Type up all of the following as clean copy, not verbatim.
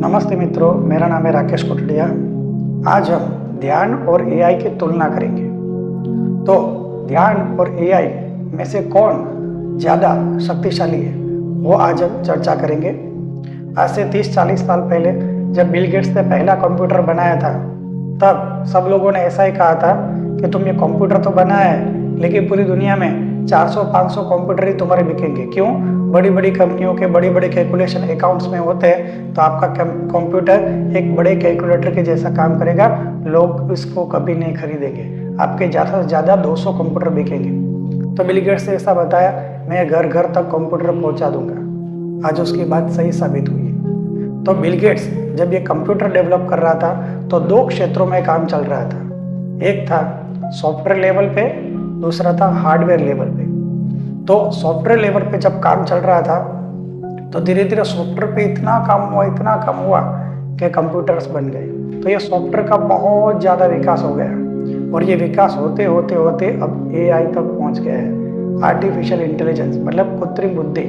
नमस्ते मित्रों, मेरा नाम है राकेश कोटड़िया। आज हम ध्यान और एआई की तुलना करेंगे। तो ध्यान और एआई में से कौन ज़्यादा शक्तिशाली है वो आज हम चर्चा करेंगे। आज से 30-40 साल पहले जब बिल गेट्स ने पहला कंप्यूटर बनाया था, तब सब लोगों ने ऐसा ही कहा था कि तुम ये कंप्यूटर तो बनाया है, लेकिन पूरी दुनिया में 400-500 कंप्यूटर ही तुम्हारे बिकेंगे। क्यों? बड़ी बड़ी कंपनियों के बड़े बड़े कैलकुलेशन अकाउंट्स में होते हैं, तो आपका कंप्यूटर एक बड़े कैलकुलेटर के जैसा काम करेगा, लोग इसको कभी नहीं खरीदेंगे। आपके ज़्यादा से ज़्यादा 200 कंप्यूटर बिकेंगे। तो बिल गेट्स ने ऐसा बताया, मैं घर घर तक कंप्यूटर पहुंचा दूंगा। आज उसकी बात सही साबित हुई। तो बिल गेट्स जब ये कंप्यूटर डेवलप कर रहा था तो दो क्षेत्रों में काम चल रहा था। एक था सॉफ्टवेयर लेवल पे, दूसरा था हार्डवेयर लेवल पे। तो सॉफ्टवेयर लेवल पे जब काम चल रहा था तो धीरे धीरे सॉफ्टवेयर पे इतना काम हुआ कि कंप्यूटर्स बन गए। तो ये सॉफ्टवेयर का बहुत ज़्यादा विकास हो गया, और ये विकास होते होते होते अब एआई तक पहुंच गया है। आर्टिफिशियल इंटेलिजेंस मतलब कृत्रिम बुद्धि।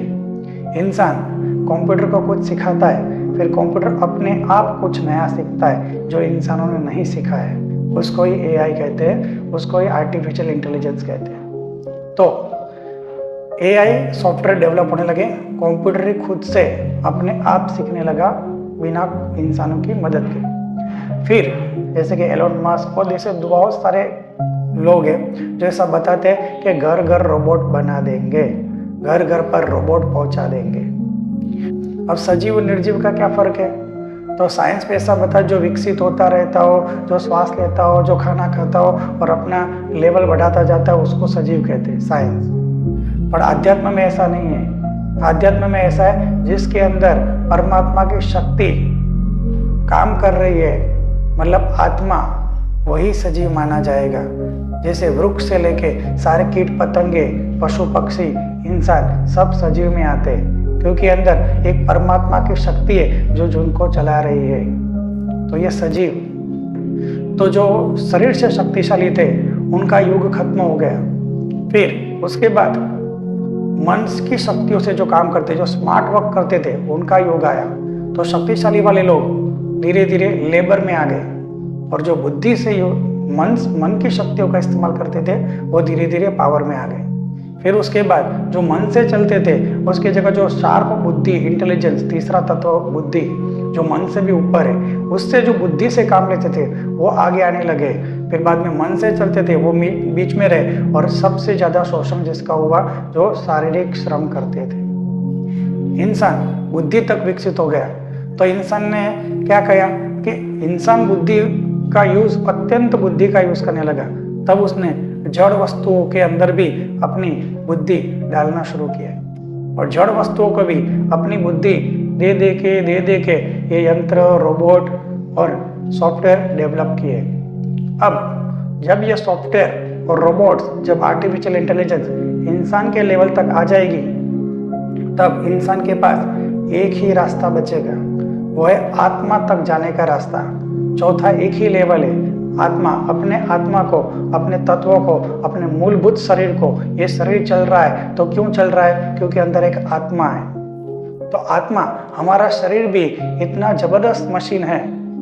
इंसान कंप्यूटर को कुछ सिखाता है, फिर कंप्यूटर अपने आप कुछ नया सीखता है जो इंसानों ने नहीं सीखा है। उसको ही एआई कहते हैं, उसको ही आर्टिफिशियल इंटेलिजेंस कहते हैं। तो एआई सॉफ्टवेयर डेवलप होने लगे, कंप्यूटर ही खुद से अपने आप सीखने लगा बिना इंसानों की मदद के। फिर जैसे कि एलोन मस्क और जैसे बहुत सारे लोग हैं जो ऐसा बताते हैं कि घर घर रोबोट बना देंगे, घर घर पर रोबोट पहुंचा देंगे। अब सजीव और निर्जीव का क्या फर्क है? तो साइंस पे ऐसा बता, जो विकसित होता रहता हो, जो श्वास लेता हो, जो खाना खाता हो और अपना लेवल बढ़ाता जाता है, उसको सजीव कहते हैं साइंस। पर अध्यात्म में ऐसा नहीं है। अध्यात्म में ऐसा है जिसके अंदर परमात्मा की शक्ति काम कर रही है, मतलब आत्मा, वही सजीव माना जाएगा। जैसे वृक्ष से लेके सारे कीट पतंगे, पशु पक्षी, इंसान सब सजीव में आते हैं, क्योंकि अंदर एक परमात्मा की शक्ति है जो जिनको चला रही है। तो ये सजीव। तो जो शरीर से शक्तिशाली थे उनका युग खत्म हो गया। फिर उसके बाद मन की शक्तियों से जो काम करते, जो स्मार्ट वर्क करते थे, उनका युग आया। तो शक्तिशाली वाले लोग धीरे धीरे लेबर में आ गए, और जो बुद्धि से मन की शक्तियों का इस्तेमाल करते थे वो धीरे धीरे पावर में आ गए। फिर उसके बाद जो मन से चलते थे उसकी जगह जो शार्प बुद्धि, इंटेलिजेंस, तीसरा तत्व बुद्धि जो मन से भी ऊपर है, उससे जो बुद्धि से काम लेते थे वो आगे आने लगे। फिर बाद में मन से चलते थे वो बीच में रहे, और सबसे ज़्यादा शोषण जिसका हुआ जो शारीरिक श्रम करते थे। इंसान बुद्धि तक विकसित हो गया। तो इंसान ने क्या किया कि इंसान बुद्धि का यूज, अत्यंत बुद्धि का यूज करने लगा। तब उसने जड़ वस्तुओं के अंदर भी अपनी बुद्धि डालना शुरू किया, और जड़ वस्तुओं को भी अपनी बुद्धि दे दे के ये यंत्र, रोबोट और सॉफ्टवेयर डेवलप किए। अब जब ये सॉफ्टवेयर और रोबोट्स, जब आर्टिफिशियल इंटेलिजेंस इंसान के लेवल तक आ जाएगी, तब इंसान के पास एक ही रास्ता बचेगा, वो है आत्मा तक जाने का रास्ता। चौथा एक ही लेवल है, आत्मा। अपने आत्मा को, अपने तत्वों को, अपने मूलभूत शरीर को, ये शरीर चल रहा है तो क्यों चल रहा है? क्योंकि अंदर एक आत्मा है। तो आत्मा, हमारा शरीर भी इतना जबरदस्त मशीन है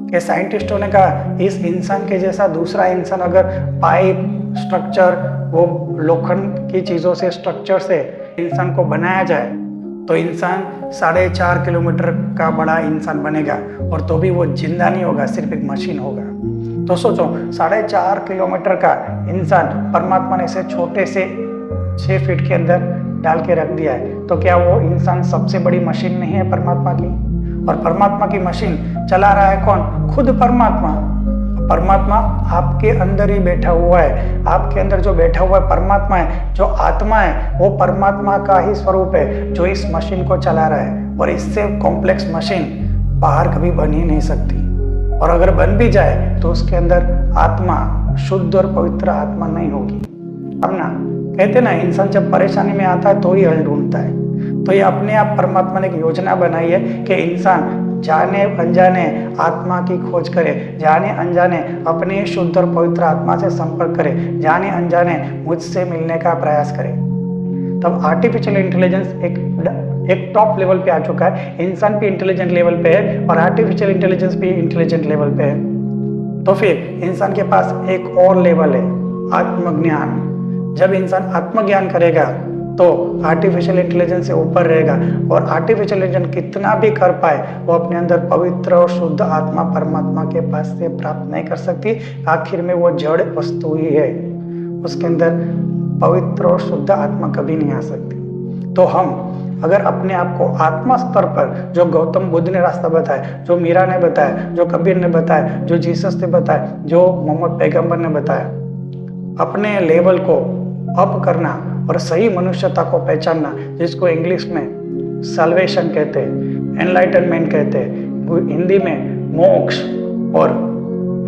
कि साइंटिस्टों ने कहा इस इंसान के जैसा दूसरा इंसान अगर पाइप, स्ट्रक्चर, वो लोखंड की चीज़ों से, स्ट्रक्चर से इंसान को बनाया जाए तो इंसान 4.5 किलोमीटर का बड़ा इंसान बनेगा, और तो भी वो जिंदा नहीं होगा, सिर्फ एक मशीन होगा। तो सोचो, 4.5 किलोमीटर का इंसान परमात्मा ने इसे छोटे से 6 फीट के अंदर डाल के रख दिया है, तो क्या वो इंसान सबसे बड़ी मशीन नहीं है परमात्मा की? और परमात्मा की मशीन चला रहा है कौन? खुद परमात्मा। परमात्मा आपके अंदर ही बैठा हुआ है। आपके अंदर जो बैठा हुआ है परमात्मा है, जो आत्मा है वो परमात्मा का ही स्वरूप है जो इस मशीन को चला रहा है। और इससे कॉम्प्लेक्स मशीन बाहर कभी बन ही नहीं सकती, और अगर बन भी जाए तो उसके अंदर आत्मा, शुद्ध और पवित्र आत्मा नहीं होगी। अब ना कहते ना, इंसान जब परेशानी में आता है तो ही हल ढूंढता है। तो ये अपने आप परमात्मा ने एक योजना बनाई है कि इंसान जाने अनजाने आत्मा की खोज करे, जाने अनजाने अपने शुद्ध और पवित्र आत्मा से संपर्क करे, जाने अनजाने मुझसे मिलने का प्रयास करे। तब आर्टिफिशियल इंटेलिजेंस एक एक टॉप लेवल पे आ चुका है। इंसान भी इंटेलिजेंट लेवल पे है और आर्टिफिशियल इंटेलिजेंस भी इंटेलिजेंट लेवल पे है। तो फिर इंसान के पास एक और लेवल है, आत्मज्ञान। जब इंसान आत्मज्ञान करेगा तो आर्टिफिशियल इंटेलिजेंस से ऊपर रहेगा, और आर्टिफिशियल इंटेलिजेंस कितना भी कर पाए वो अपने अंदर पवित्र और शुद्ध आत्मा परमात्मा के पास से प्राप्त नहीं कर सकती। आखिर में वो जड़ वस्तु ही है, उसके अंदर पवित्र और शुद्ध आत्मा कभी नहीं आ सकती। तो हम अगर अपने आप को आत्मा स्तर पर, जो गौतम बुद्ध ने रास्ता बताया, जो मीरा ने बताया, जो कबीर ने बताया, जो जीसस ने बताया, जो मोहम्मद पैगंबर ने बताया, अपने लेवल को अप करना और सही मनुष्यता को पहचानना, जिसको इंग्लिश में सल्वेशन कहते हैं, एनलाइटनमेंट कहते हैं, हिंदी में मोक्ष और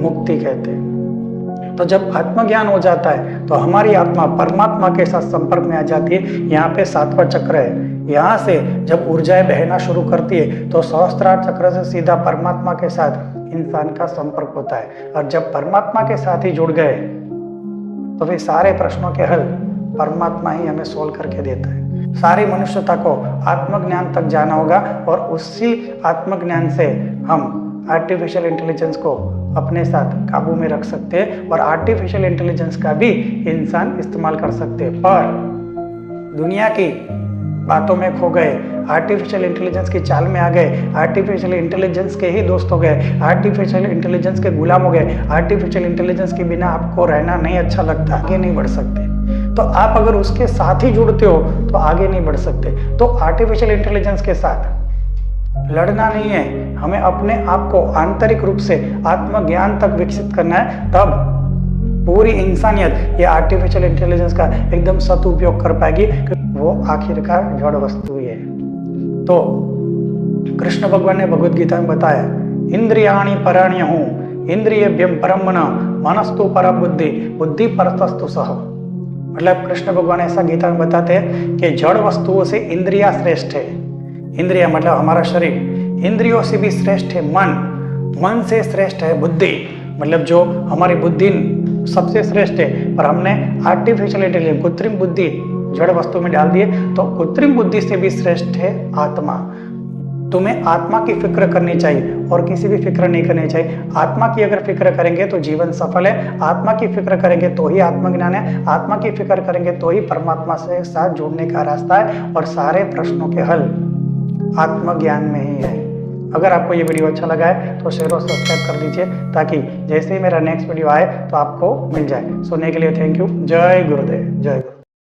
मुक्ति कहते हैं। तो जब आत्मज्ञान हो जाता है तो हमारी आत्मा परमात्मा के साथ संपर्क में आ जाती है। यहाँ पे 7वां चक्र है, यहाँ से जब ऊर्जाएं बहना शुरू करती है तो सहस्त्रार चक्र से सीधा परमात्मा के साथ इंसान का संपर्क होता है। और जब परमात्मा के साथ ही जुड़ गए तो फिर सारे प्रश्नों के हल परमात्मा ही हमें सोल्व करके देता है। सारी मनुष्यता को आत्मज्ञान तक जाना होगा और उसी आत्मज्ञान से हम आर्टिफिशियल इंटेलिजेंस को अपने साथ काबू में रख सकते हैं और आर्टिफिशियल इंटेलिजेंस का भी इंसान इस्तेमाल कर सकते हैं। पर दुनिया की बातों में खो गए, आर्टिफिशियल इंटेलिजेंस की चाल में आ गए, आर्टिफिशियल इंटेलिजेंस के ही दोस्त हो गए, आर्टिफिशियल इंटेलिजेंस के गुलाम हो गए, आर्टिफिशियल इंटेलिजेंस के बिना आपको रहना नहीं अच्छा लगता, आगे नहीं बढ़ सकते। तो आप अगर उसके साथ ही जुड़ते हो तो आगे नहीं बढ़ सकते। तो आर्टिफिशियल इंटेलिजेंस के साथ लड़ना नहीं है, हमें अपने आप को आंतरिक रूप से आत्मज्ञान तक विकसित करना है। तब पूरी इंसानियत ये आर्टिफिशियल इंटेलिजेंस का एकदम सदुपयोग कर पाएगी, क्योंकि वो आखिरकार जड़ वस्तु ही है। तो कृष्ण भगवान ने भगवद गीता में बताया, इंद्रियाणि पराण्यहु इंद्रियभ्यम परम मन मनस्तु पर बुद्धि बुद्धि परतस्तु सह। मतलब कृष्ण भगवान ऐसा गीता में बताते हैं कि जड़ वस्तुओं से इंद्रिया श्रेष्ठ है। इंद्रिया मतलब हमारा शरीर, इंद्रियों से भी श्रेष्ठ है मन, मन से श्रेष्ठ है बुद्धि, मतलब जो हमारी बुद्धि सबसे श्रेष्ठ है। पर हमने आर्टिफिशियल इंटेलिजेंस कृत्रिम बुद्धि जड़ वस्तु में डाल दिए, तो कृत्रिम बुद्धि से भी श्रेष्ठ है आत्मा। तुम्हें आत्मा की फिक्र करनी चाहिए और किसी भी फिक्र नहीं करनी चाहिए। आत्मा की अगर फिक्र करेंगे तो जीवन सफल है, आत्मा की फिक्र करेंगे तो ही आत्मज्ञान है, आत्मा की फिक्र करेंगे तो ही परमात्मा से साथ जुड़ने का रास्ता है, और सारे प्रश्नों के हल आत्मज्ञान में ही है। अगर आपको ये वीडियो अच्छा लगा है तो शेयर और सब्सक्राइब कर दीजिए, ताकि जैसे ही मेरा नेक्स्ट वीडियो आए तो आपको मिल जाए। सुनने के लिए थैंक यू। जय गुरुदेव। जय